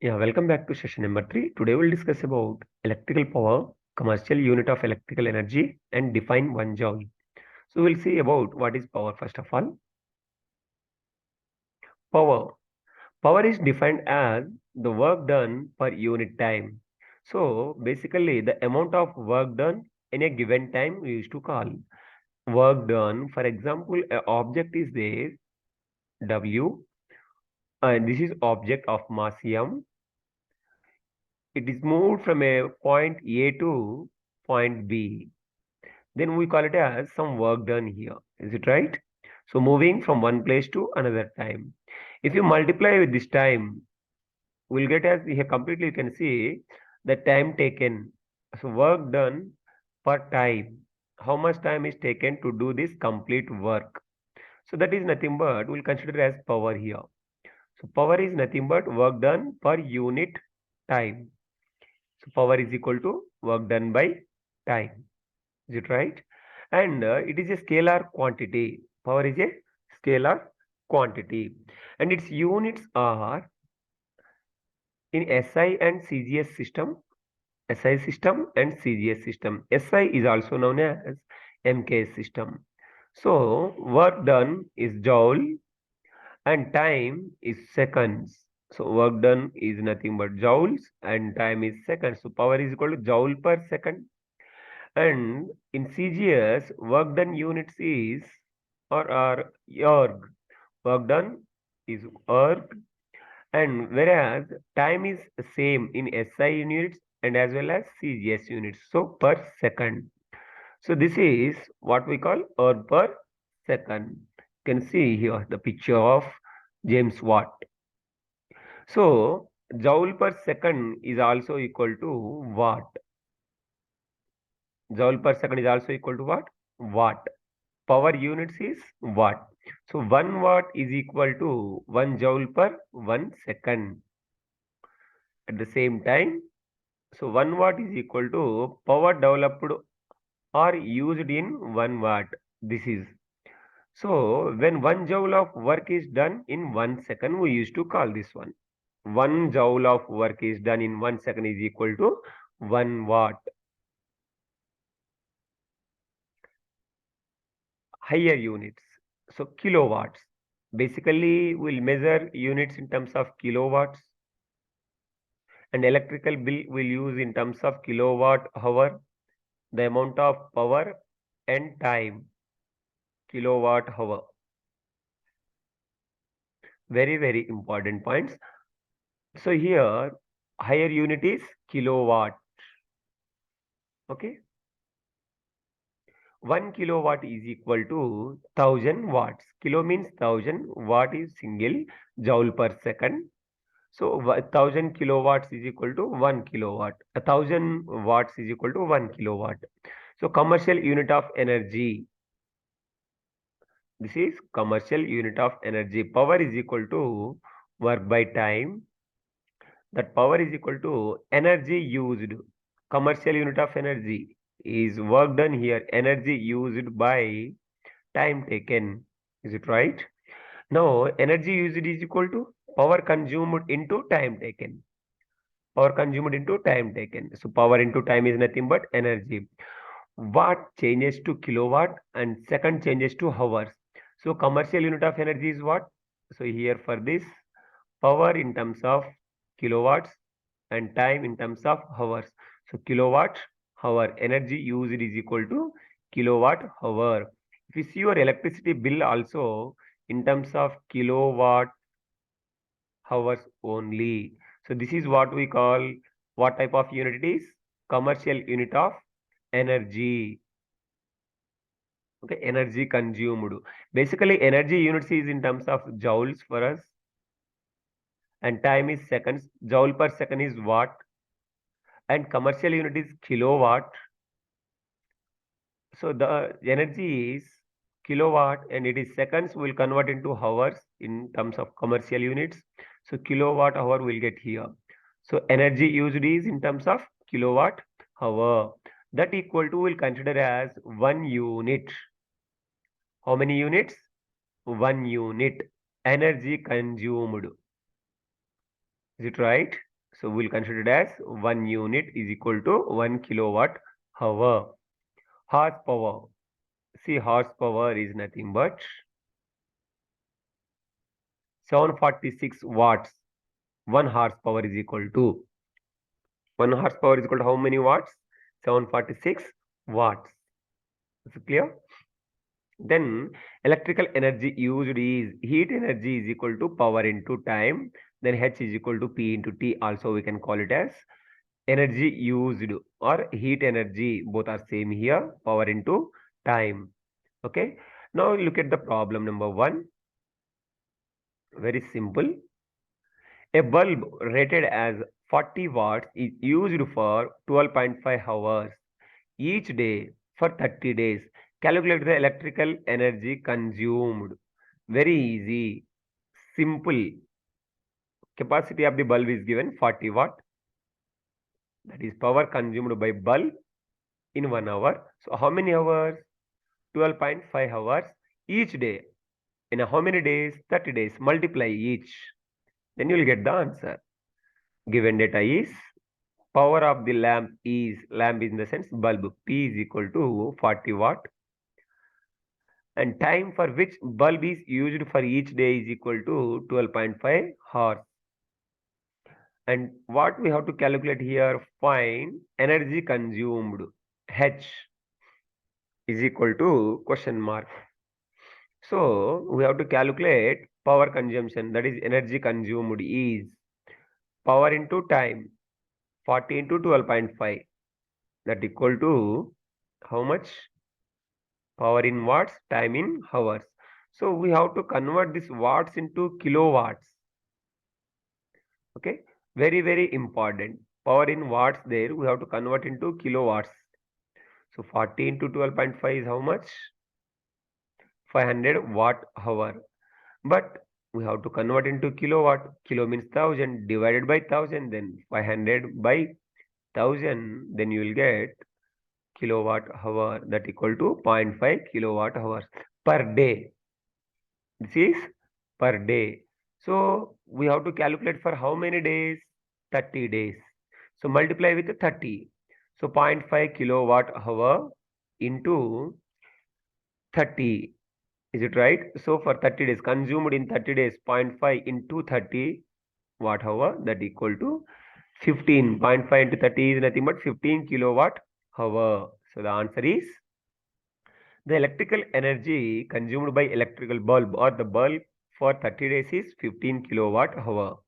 Yeah, welcome back to session number 3. Today we'll discuss about electrical power, commercial unit of electrical energy, and define 1 joule. So we'll see about what is power first of all. Power. Power is defined as the work done per unit time. So basically the amount of work done in a given time we used to call work done. For example, an object is there, W, and this is object of mass M. It is moved from a point A to point B. Then we call it as some work done here. Is it right? So moving from one place to another time. If you multiply with this time, we'll get as here completely you can see the time taken. So work done per time. How much time is taken to do this complete work? So that is nothing but we'll consider as power here. So power is nothing but work done per unit time. So power is equal to work done by time. Is it right? And it is a scalar quantity. Power is a scalar quantity. And its units are in SI and CGS system. SI system and CGS system. SI is also known as MKS system. So work done is joule and time is seconds. So work done is nothing but joules and time is seconds. So power is equal to joule per second. And in CGS, work done units is or are erg. Work done is erg, and whereas time is same in SI units and as well as CGS units. So per second. So this is what we call erg per second. You can see here the picture of James Watt. So joule per second is also equal to watt. Joule per second is also equal to what? Watt. Power units is watt. So 1 watt is equal to 1 joule per 1 second. At the same time, so 1 watt is equal to power developed or used in 1 watt. This is. So when 1 joule of work is done in 1 second, we used to call this one. 1 joule of work is done in 1 second is equal to 1 watt. Higher units. So kilowatts. Basically, we'll measure units in terms of kilowatts. And electrical bill will use in terms of kilowatt hour, the amount of power and time. Kilowatt hour. Very, very important points. So here, higher unit is kilowatt. Okay. 1 kilowatt is equal to 1000 watts. Kilo means 1000. Watt is single joule per second. So 1000 kilowatts is equal to 1 kilowatt. 1000 watts is equal to 1 kilowatt. So commercial unit of energy. This is commercial unit of energy. Power is equal to work by time. That power is equal to energy used. Commercial unit of energy is work done here. Energy used by time taken. Is it right? Now energy used is equal to power consumed into time taken. Power consumed into time taken. So power into time is nothing but energy. Watt changes to kilowatt and second changes to hours. So commercial unit of energy is what? So here for this power in terms of kilowatts and time in terms of hours. So kilowatt hour energy used is equal to kilowatt hour. If you see your electricity bill also in terms of kilowatt hours only. So this is what we call what type of unit it is? Commercial unit of energy. Okay, energy consumed. Basically, energy units is in terms of joules for us, and time is seconds. Joule per second is watt, and commercial unit is kilowatt. So the energy is kilowatt, and it is seconds. We'll convert into hours in terms of commercial units. So kilowatt hour will get here. So energy used is in terms of kilowatt hour. That equal to will consider as 1 unit. How many units? 1 unit energy consumed. Is it right? So we'll consider it as 1 unit is equal to 1 kilowatt hour. Horsepower. See, horsepower is nothing but 746 watts. 1 horsepower is equal to 1 horsepower is equal to how many watts? 746 watts. Is it clear? Then electrical energy used is heat energy is equal to power into time. Then H is equal to P into T. Also we can call it as energy used or heat energy. Both are same here. Power into time. Okay. Now look at the problem number 1. Very simple. A bulb rated as 40 watts is used for 12.5 hours each day for 30 days. Calculate the electrical energy consumed. Very easy. Simple. Capacity of the bulb is given 40 watt. That is power consumed by bulb in 1 hour. So how many hours? 12.5 hours each day. In how many days? 30 days. Multiply each. Then you will get the answer. Given data is power of the lamp is in the sense bulb. P is equal to 40 watt. And time for which bulb is used for each day is equal to 12.5 hours. And what we have to calculate here, find energy consumed. H is equal to question mark. So we have to calculate power consumption, that is energy consumed is power into time, 40 into 12.5, that equal to how much? Power in watts, time in hours. So we have to convert this watts into kilowatts. Okay, very important. Power in watts there, we have to convert into kilowatts. So 40 into 12.5 is how much? 500 watt hour. But we have to convert into kilowatt. Kilo means 1000 divided by 1000, then 500 by 1000, then you will get kilowatt hour, that equal to 0.5 kilowatt hours per day. This is per day. So we have to calculate for how many days? 30 days. So multiply with 30. So 0.5 kilowatt hour into 30. Is it right? So for 30 days, consumed in 30 days, 0.5 into 30 watt hour, that equal to 15. 0.5 into 30 is nothing but 15 kilowatt hour. So the answer is the electrical energy consumed by electrical bulb or the bulb for 30 days is 15 kilowatt hour.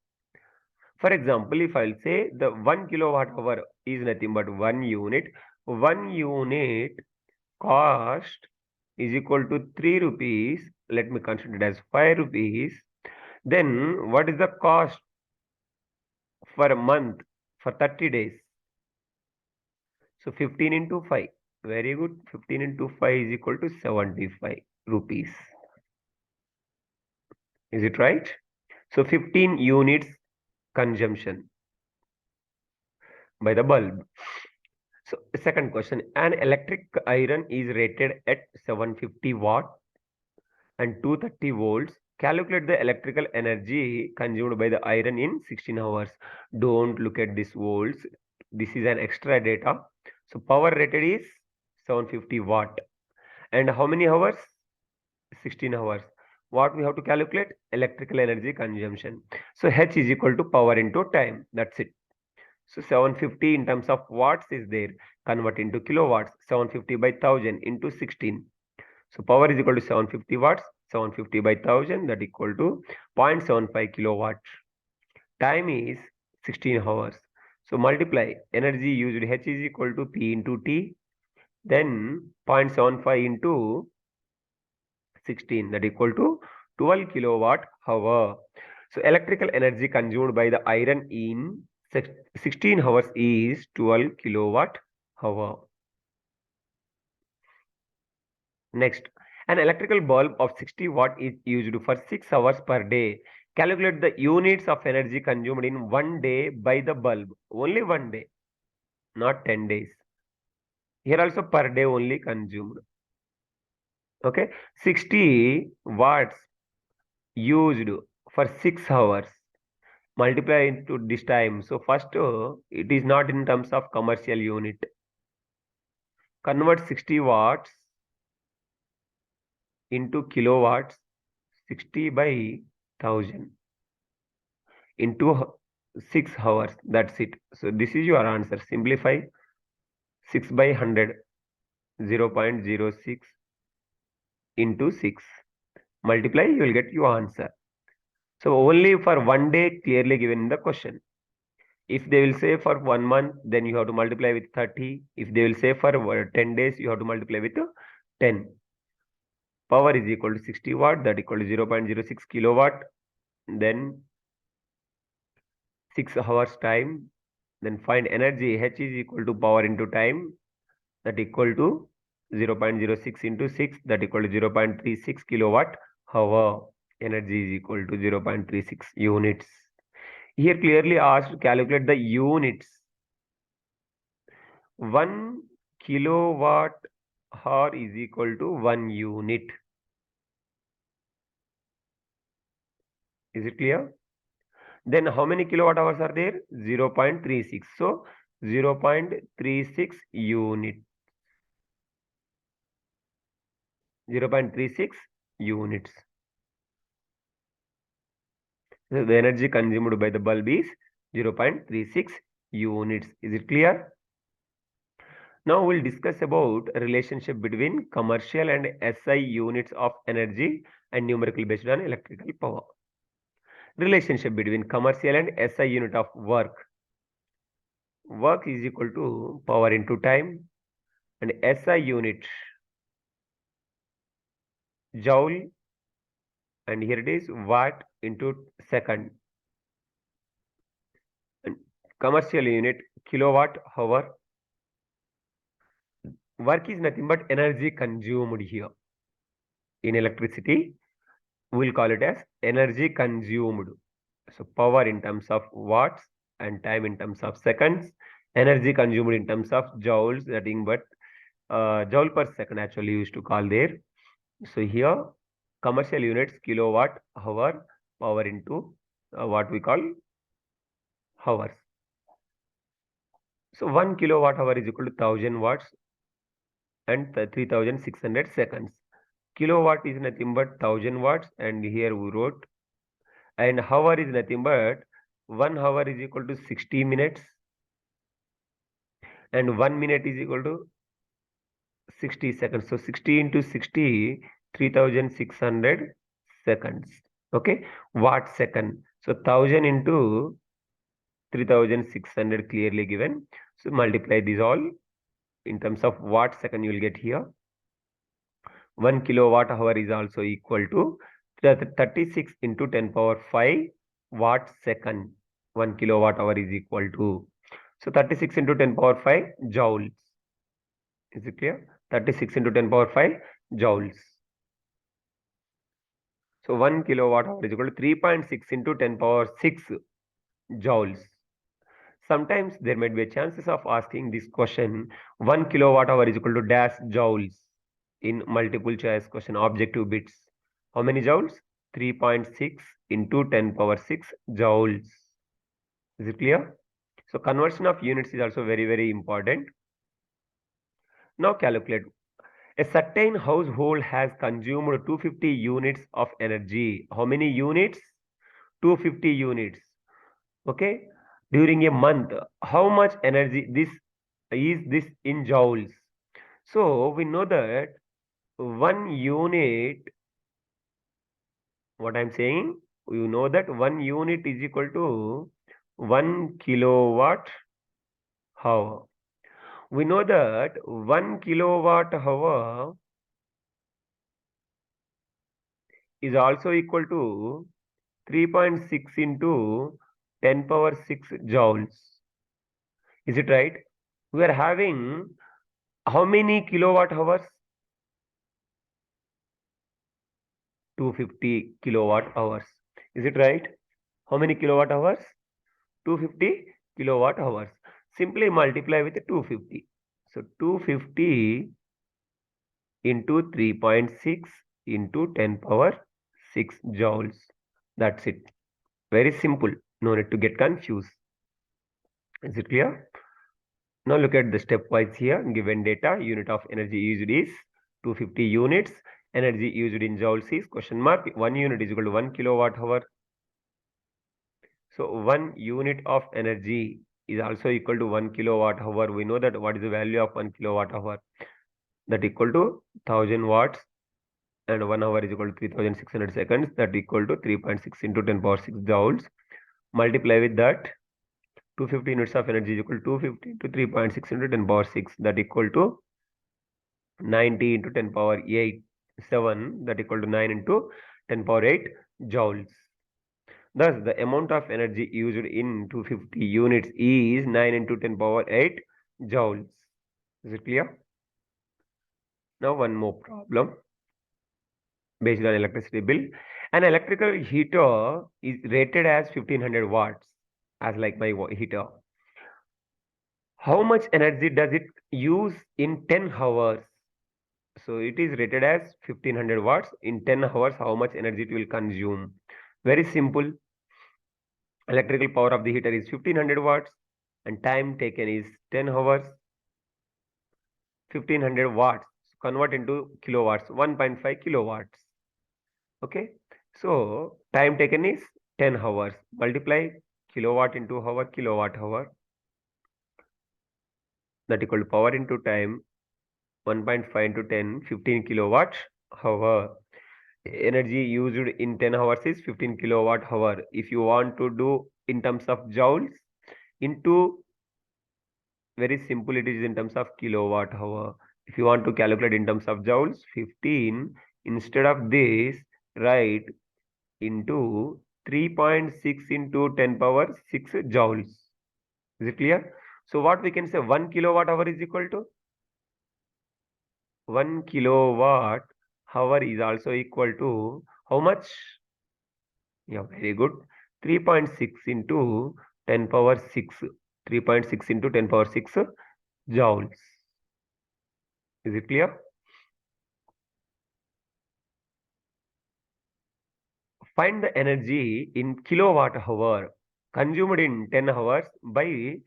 For example, if I'll say the 1 kilowatt hour is nothing but 1 unit, 1 unit cost is equal to 3 rupees. Let me consider it as 5 rupees. Then what is the cost for a month for 30 days? So 15 into 5. Very good. 15 into 5 is equal to 75 rupees. Is it right? So 15 units consumption by the bulb. So second question, an electric iron is rated at 750 watt and 230 volts. Calculate the electrical energy consumed by the iron in 16 hours. Don't look at this volts. This is an extra data. So power rated is 750 watt. And how many hours? 16 hours. What we have to calculate? Electrical energy consumption. So H is equal to power into time. That's it. So 750 in terms of watts is there. Convert into kilowatts. 750 by 1000 into 16. So power is equal to 750 watts. 750 by 1000, that equal to 0.75 kilowatt. Time is 16 hours. So multiply energy used, H is equal to P into T. Then 0.75 into 16, that equal to 12 kilowatt hour. So electrical energy consumed by the iron in 16 hours is 12 kilowatt hour. Next, an electrical bulb of 60 watt is used for 6 hours per day. Calculate the units of energy consumed in 1 day by the bulb. Only 1 day, not 10 days. Here also per day only consumed. Okay, 60 watts used for 6 hours. multiply into this time. So first, it is not in terms of commercial unit. Convert 60 watts into kilowatts, 60 by 1000 into 6 hours. That's it. So this is your answer. Simplify 6 by 100, 0.06 into 6. Multiply, you will get your answer. So only for one day clearly given in the question. If they will say for 1 month, then you have to multiply with 30. If they will say for 10 days, you have to multiply with 10. Power is equal to 60 watt, that equal to 0.06 kilowatt. Then 6 hours time. Then find energy, H is equal to power into time, that equal to 0.06 into 6, that equal to 0.36 kilowatt hour. Energy is equal to 0.36 units. Here clearly asked to calculate the units. 1 kilowatt hour is equal to 1 unit. Is it clear? Then how many kilowatt hours are there? 0.36. So 0.36 unit. 0.36 units. So the energy consumed by the bulb is 0.36 units. Is it clear? Now we'll discuss about a relationship between commercial and SI units of energy and numerical based on electrical power. Relationship between commercial and SI unit of work. Work is equal to power into time, and SI unit joule, and here it is watt into second, and commercial unit kilowatt hour. Work is nothing but energy consumed here. In electricity, we'll call it as energy consumed. So power in terms of watts and time in terms of seconds. Energy consumed in terms of joules, nothing but joule per second actually used to call there. So here commercial units kilowatt hour, power into what we call hours. So 1 kilowatt hour is equal to 1000 watts and 3600 seconds. Kilowatt is nothing but 1000 watts, and here we wrote, and hour is nothing but 1 hour is equal to 60 minutes, and 1 minute is equal to 60 seconds. So 60 into 60, 3600 seconds. Okay, watt second. So 1000 into 3600 clearly given. So multiply these all in terms of watt second, you will get here. 1 kilowatt hour is also equal to 36 into 10 power 5 watt second. 1 kilowatt hour is equal to, so 36 into 10 power 5 joules. Is it clear? 36 into 10 power 5 joules. So 1 kilowatt hour is equal to 3.6 into 10 power 6 joules. Sometimes there might be a chances of asking this question, 1 kilowatt hour is equal to dash joules in multiple choice question, objective bits. How many joules? 3.6 into 10 power 6 joules. Is it clear? So conversion of units is also very, very important. Now calculate. A certain household has consumed 250 units of energy. How many units? 250 units. Okay. During a month, how much energy this in joules? So we know that 1 unit, what I'm saying, you know that 1 unit is equal to 1 kilowatt hour. We know that 1 kilowatt hour is also equal to 3.6 into 10 power 6 joules. Is it right? We are having how many kilowatt hours? 250 kilowatt hours. Is it right? How many kilowatt hours? 250 kilowatt hours. Simply multiply with 250. So 250 into 3.6 into 10 power 6 joules. That's it. Very simple. No need to get confused. Is it clear? Now look at the stepwise here. Given data, unit of energy used is 250 units. Energy used in joules is question mark. 1 unit is equal to 1 kilowatt hour. So 1 unit of energy is also equal to 1 kilowatt hour. We know that what is the value of 1 kilowatt hour? That equal to 1000 watts, and 1 hour is equal to 3600 seconds. That equal to 3.6 into 10 power 6 joules. Multiply with that. 250 units of energy is equal to 250 into 3.6 into 10 power 6. That equal to 90 into 10 power 8, 7. That equal to 9 into 10 power 8 joules. Thus, the amount of energy used in 250 units is 9 into 10 power 8 joules. Is it clear? Now, one more problem based on electricity bill. An electrical heater is rated as 1500 watts, as like my heater. How much energy does it use in 10 hours? So it is rated as 1500 watts. In 10 hours, how much energy it will consume? Very simple. Electrical power of the heater is 1500 watts and time taken is 10 hours. 1500 watts convert into kilowatts, 1.5 kilowatts. Okay. So time taken is 10 hours. Multiply kilowatt into hour, kilowatt hour. That equal to power into time, 1.5 into 10, 15 kilowatt hour. Energy used in 10 hours is 15 kilowatt hour. If you want to do in terms of joules, into very simple, it is in terms of kilowatt hour. If you want to calculate in terms of joules, 15 instead of this, write into 3.6 into 10 power 6 joules. Is it clear? So what we can say, 1 kilowatt hour is equal to 1 kilowatt hour is also equal to how much? Yeah, very good. 3.6 into 10 power 6. 3.6 into 10 power 6 joules. Is it clear? Find the energy in kilowatt hour consumed in 10 hours by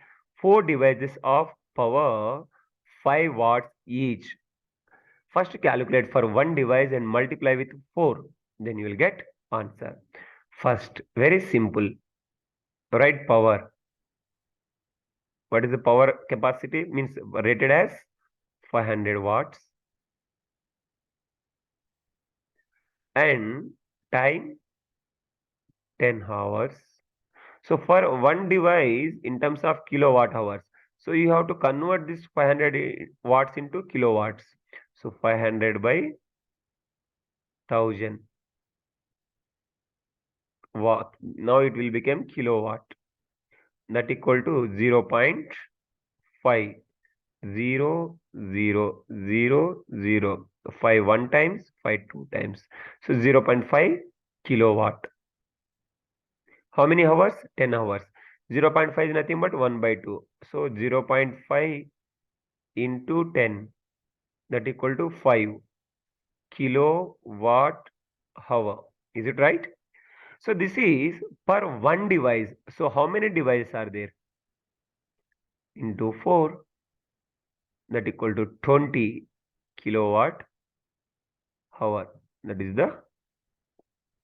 4 devices of power 5 watts each. First calculate for one device and multiply with 4. Then you will get answer. First, very simple. Write power. What is the power capacity? Means rated as 500 watts. And time 10 hours. So for one device in terms of kilowatt hours, so you have to convert this 500 watts into kilowatts. So 500 by 1000 watt. Now it will become kilowatt. That equal to 0 0.5. 0, 0, 0, 0. 5 one times, 5 two times. So 0 0.5 kilowatt. How many hours? 10 hours. 0 0.5 is nothing but 1 by 2. So 0 0.5 into 10, that equal to 5 kilowatt hour. Is it right? So this is per one device. So how many devices are there? Into 4, that equal to 20 kilowatt hour. That is the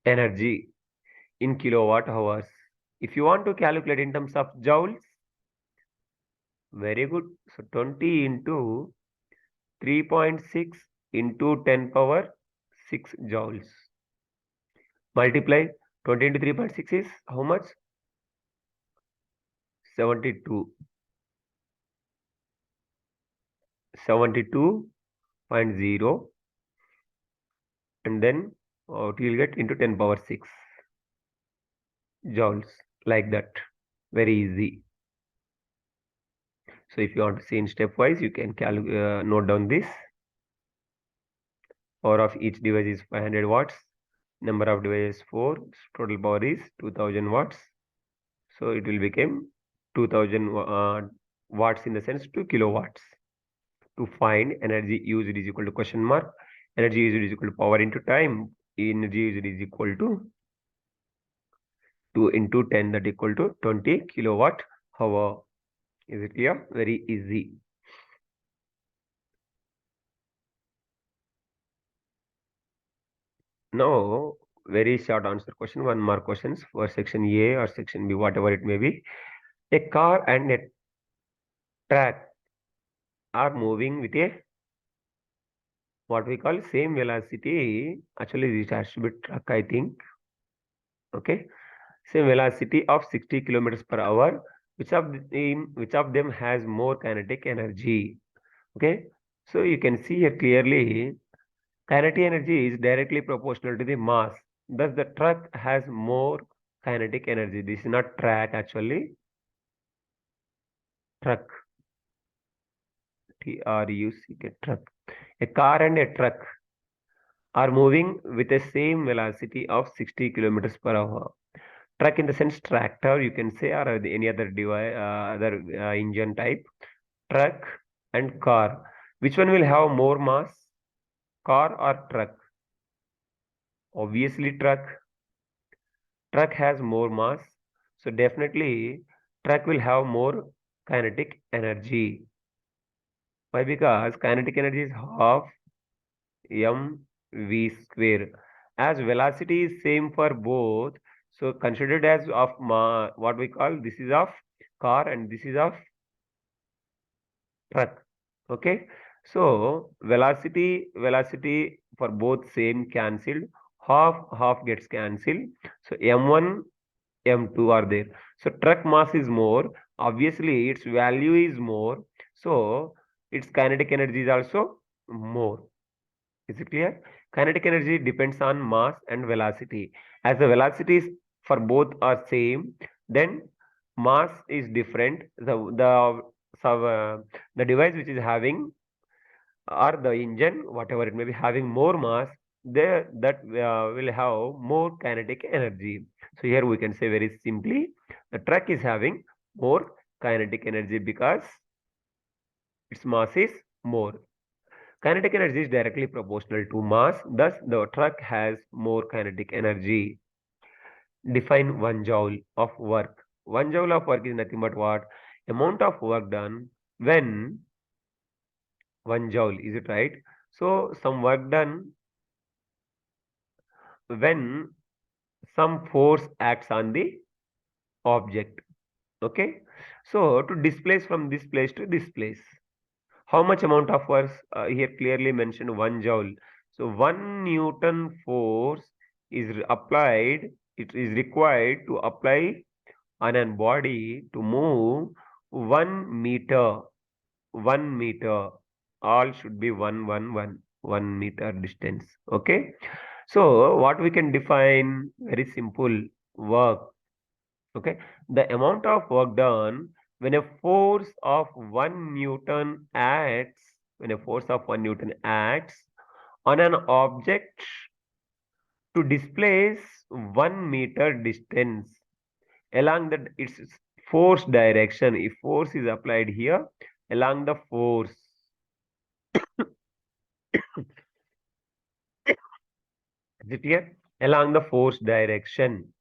energy in kilowatt hours. If you want to calculate in terms of joules, very good. So 20 into 3.6 into 10 power 6 joules. Multiply 20 into 3.6 is how much? 72. 72.0, and then what you will get into 10 power 6 joules, like that. Very easy. So if you want to see in stepwise, you can note down this. Power of each device is 500 watts. Number of devices 4. Total power is 2000 watts. So it will become 2000 watts, in the sense 2 kilowatts. To find energy used is equal to question mark. Energy used is equal to power into time. Energy used is equal to 2 into 10, that equal to 20 kilowatt hour. Is it clear? Very easy. Now, very short answer question, one more questions for section A or section B, whatever it may be. A car and a truck are moving with a what we call same velocity. Actually, this has to be truck, I think. Okay, same velocity of 60 kilometers per hour. Which of them has more kinetic energy? Okay, so you can see here clearly, kinetic energy is directly proportional to the mass. Thus, the truck has more kinetic energy. This is not track actually. Truck, T-R-U-C-K, truck. A car and a truck are moving with the same velocity of 60 kilometers per hour. Truck in the sense tractor, you can say, or any other device, other engine type. Truck and car. Which one will have more mass? Car or truck? Obviously, truck. Truck has more mass. So definitely, truck will have more kinetic energy. Why? Because kinetic energy is half mv square. As velocity is same for both, so considered as of what we call, this is of car and this is of truck. Okay, so velocity for both same cancelled, half gets cancelled. So m1 m2 are there. So truck mass is more, obviously its value is more, so its kinetic energy is also more. Is it clear? Kinetic energy depends on mass and velocity. As the velocities for both are same, then mass is different. So, the device which is having, or the engine, whatever it may be, having more mass, there that will have more kinetic energy. So here we can say very simply, the truck is having more kinetic energy because its mass is more. Kinetic energy is directly proportional to mass, thus the truck has more kinetic energy. Define 1 joule of work. 1 joule of work is nothing but what? Amount of work done when 1 joule, is it right? So some work done when some force acts on the object. Okay. So to displace from this place to this place. How much amount of force? Here clearly mentioned 1 joule. So 1 Newton force is applied, it is required to apply on a body to move 1 meter. 1 meter. All should be 1 meter distance. Okay. So what we can define? Very simple. Work. Okay. The amount of work done when a force of 1 Newton acts, when a force of 1 Newton acts on an object to displace 1 meter distance along its force direction. If force is applied here along the force, is it here? Along the force direction,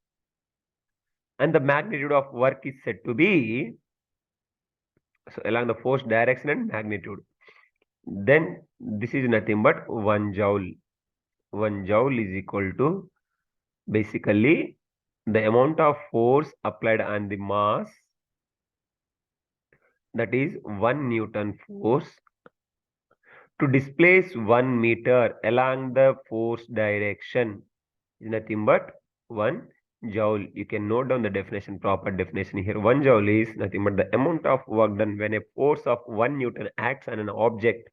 and the magnitude of work is said to be, so along the force direction and magnitude, then this is nothing but 1 joule. 1 joule is equal to basically the amount of force applied on the mass, that is 1 Newton force, to displace 1 meter along the force direction, is nothing but 1 joule. You can note down the definition, proper definition here. 1 joule is nothing but the amount of work done when a force of 1 Newton acts on an object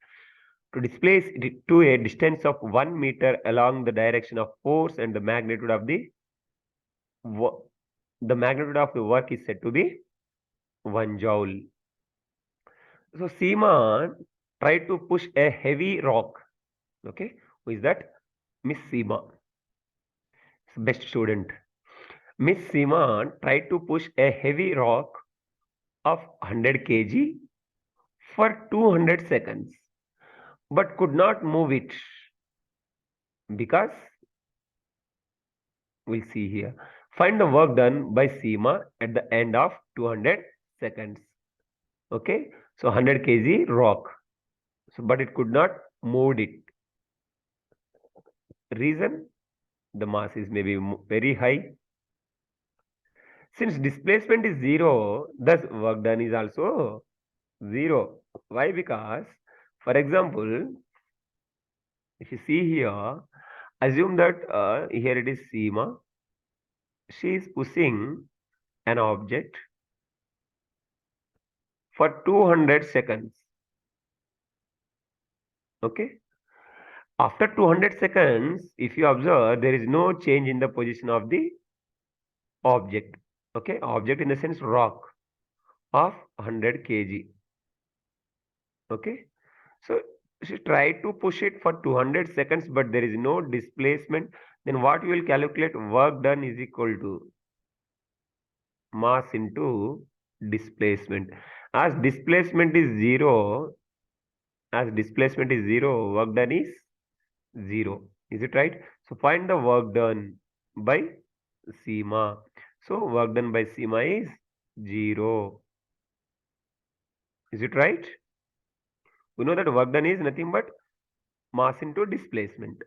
to displace it to a distance of 1 meter along the direction of force, and the magnitude of the work is said to be 1 joule. So Seema tried to push a heavy rock. Okay, who is that? Miss Seema, best student. Miss Seema tried to push a heavy rock of 100 kg for 200 seconds, but could not move it because, we'll see here. Find the work done by Seema at the end of 200 seconds. Okay, so 100 kg rock. So, but it could not move it. Reason? The mass is maybe very high. Since displacement is zero, thus work done is also zero. Why? Because, for example, if you see here, assume that here it is Seema. She is pushing an object for 200 seconds. Okay. After 200 seconds, if you observe, there is no change in the position of the object. Okay. Object in the sense rock of 100 kg. Okay. So she tried to push it for 200 seconds, but there is no displacement. Then what you will calculate? Work done is equal to mass into displacement. As displacement is zero, work done is zero. Is it right? So find the work done by Seema. So work done by Seema is 0. Is it right? We know that work done is nothing but mass into displacement.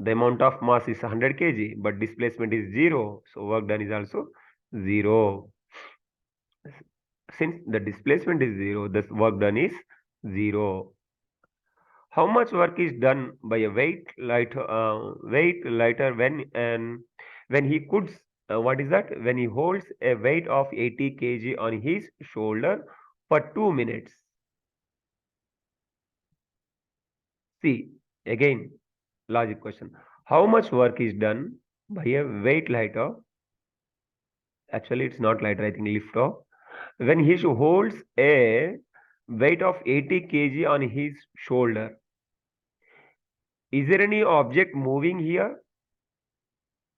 The amount of mass is 100 kg, but displacement is 0. So work done is also 0. Since the displacement is 0, the work done is 0. How much work is done by a weight lighter when he could what is that? When he holds a weight of 80 kg on his shoulder for 2 minutes. See, again, logic question. How much work is done by a weight lighter? Actually, it's not lighter, I think lifter. When he holds a weight of 80 kg on his shoulder. Is there any object moving here?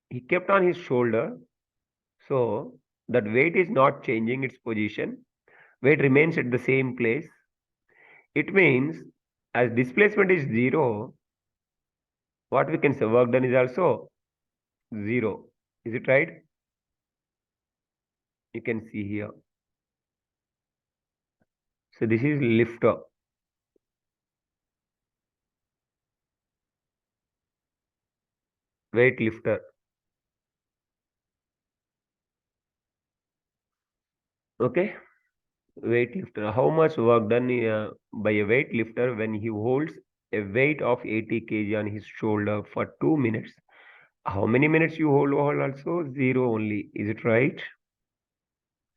He kept on his shoulder. So that weight is not changing its position. Weight remains at the same place. It means as displacement is 0, what we can say work done is also 0. Is it right? You can see here. So this is lifter. Weight lifter. Okay. Weightlifter. How much work done by a weightlifter when he holds a weight of 80 kg on his shoulder for 2 minutes? How many minutes you hold also? 0 only. Is it right?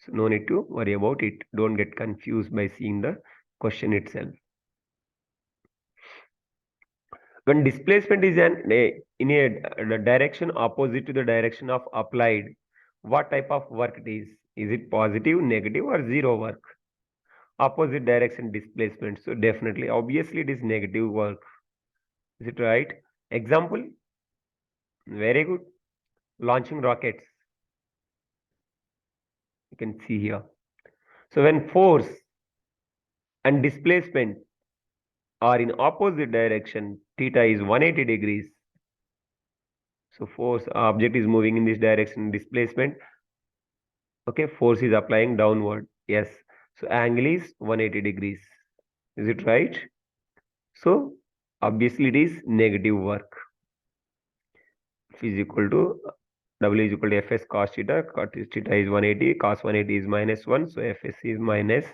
So no need to worry about it. Don't get confused by seeing the question itself. When displacement is in a direction opposite to the direction of applied, what type of work it is? Is it positive, negative, or zero work? Opposite direction displacement. So definitely, obviously, it is negative work. Is it right? Example? Very good. Launching rockets. You can see here. So when force and displacement are in opposite direction, theta is 180 degrees. So force object is moving in this direction, displacement. Okay, force is applying downward. Yes. So angle is 180 degrees. Is it right? So obviously it is negative work. F is equal to W is equal to Fs cos theta. Cos theta is 180. Cos 180 is minus 1. So Fs is minus.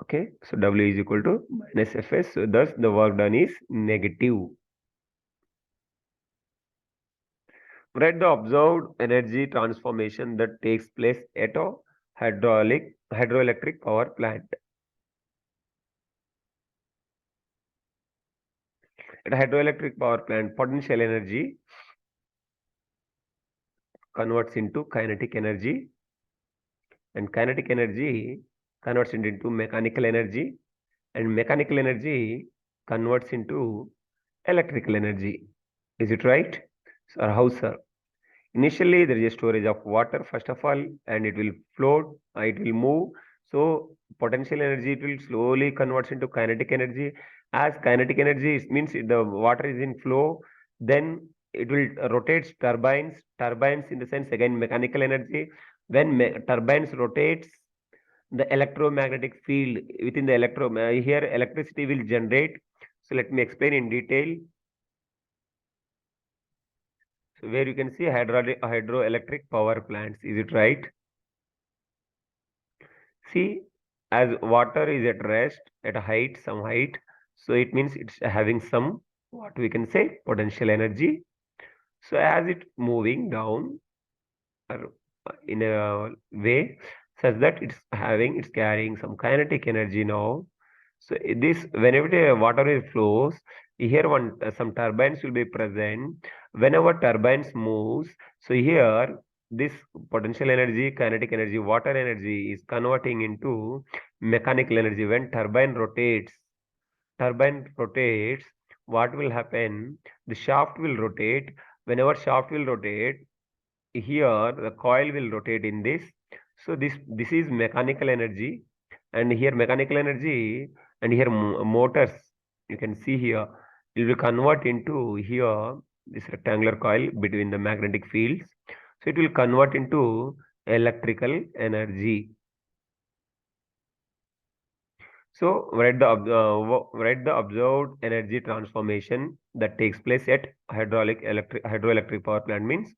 Okay. So W is equal to minus Fs. So thus the work done is negative. Write the observed energy transformation that takes place at a hydroelectric power plant. At a hydroelectric power plant, potential energy converts into kinetic energy, and kinetic energy converts into mechanical energy, and mechanical energy converts into electrical energy. Is it right? Or how, sir? Initially, there is a storage of water, first of all, and it will float, it will move. So potential energy, it will slowly converts into kinetic energy. As kinetic energy means the water is in flow, then it will rotates turbines in the sense again mechanical energy. When turbines rotates, the electromagnetic field within the here electricity will generate. So let me explain in detail. So where you can see hydroelectric power plants, is it right? See, as water is at rest at a height, some height, so it means it's having some, what we can say, potential energy. So as it moving down or in a way such that it's carrying some kinetic energy now. So this whenever the water is flows, here some turbines will be present. Whenever turbines moves, so here this potential energy, kinetic energy, water energy is converting into mechanical energy. When turbine rotates, what will happen? The shaft will rotate. Whenever shaft will rotate, here the coil will rotate in this. So this is mechanical energy, and here mechanical energy, and here motors, you can see here, it will convert into here this rectangular coil between the magnetic fields. So it will convert into electrical energy. So write the observed energy transformation that takes place at hydroelectric power plant. Means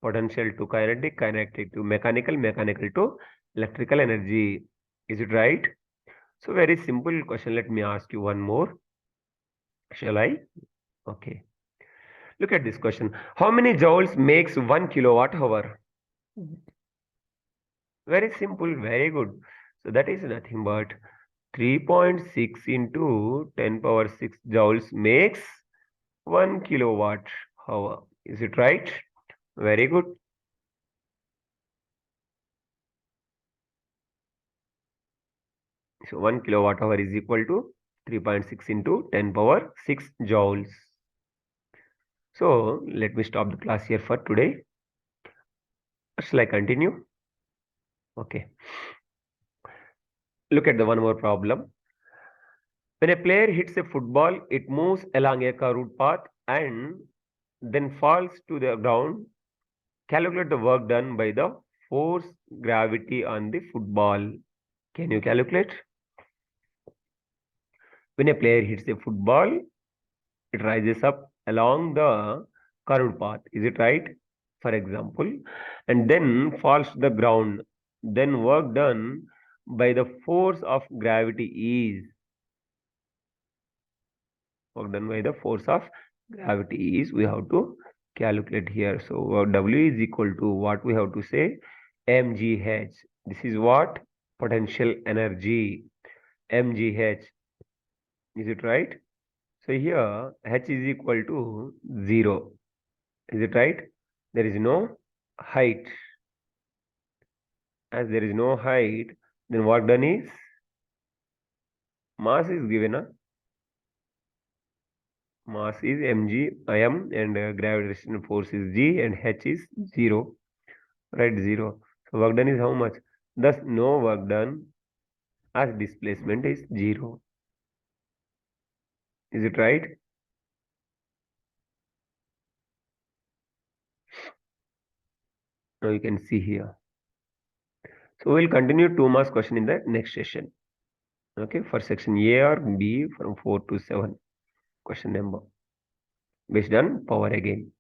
potential to kinetic, kinetic to mechanical, mechanical to electrical energy. Is it right? So very simple question. Let me ask you one more. Shall I? Okay. Look at this question. How many joules makes 1 kilowatt hour? Very simple. Very good. So that is nothing but 3.6 into 10 power 6 joules makes 1 kilowatt hour. Is it right? Very good. So 1 kilowatt hour is equal to 3.6 into 10 power 6 joules. So let me stop the class here for today. Shall I continue? Okay. Look at the one more problem. When a player hits a football, it moves along a curved path and then falls to the ground. Calculate the work done by the force gravity on the football. Can you calculate? When a player hits a football, it rises up along the curved path. Is it right? For example, and then falls to the ground. Then work done by the force of gravity is work done by the force of gravity is we have to calculate here. So W is equal to what we have to say mgh. This is what potential energy mgh. Is it right? So here h is equal to 0. Is it right? There is no height. As there is no height, then what done is mass is given. Mass is mg im and gravitational force is g and h is 0. Right, 0. So work done is how much? Thus no work done as displacement is 0. Is it right? Now you can see here. So we'll continue 2 marks question in the next session. Okay, for section A or B from 4 to 7 question number based on power again.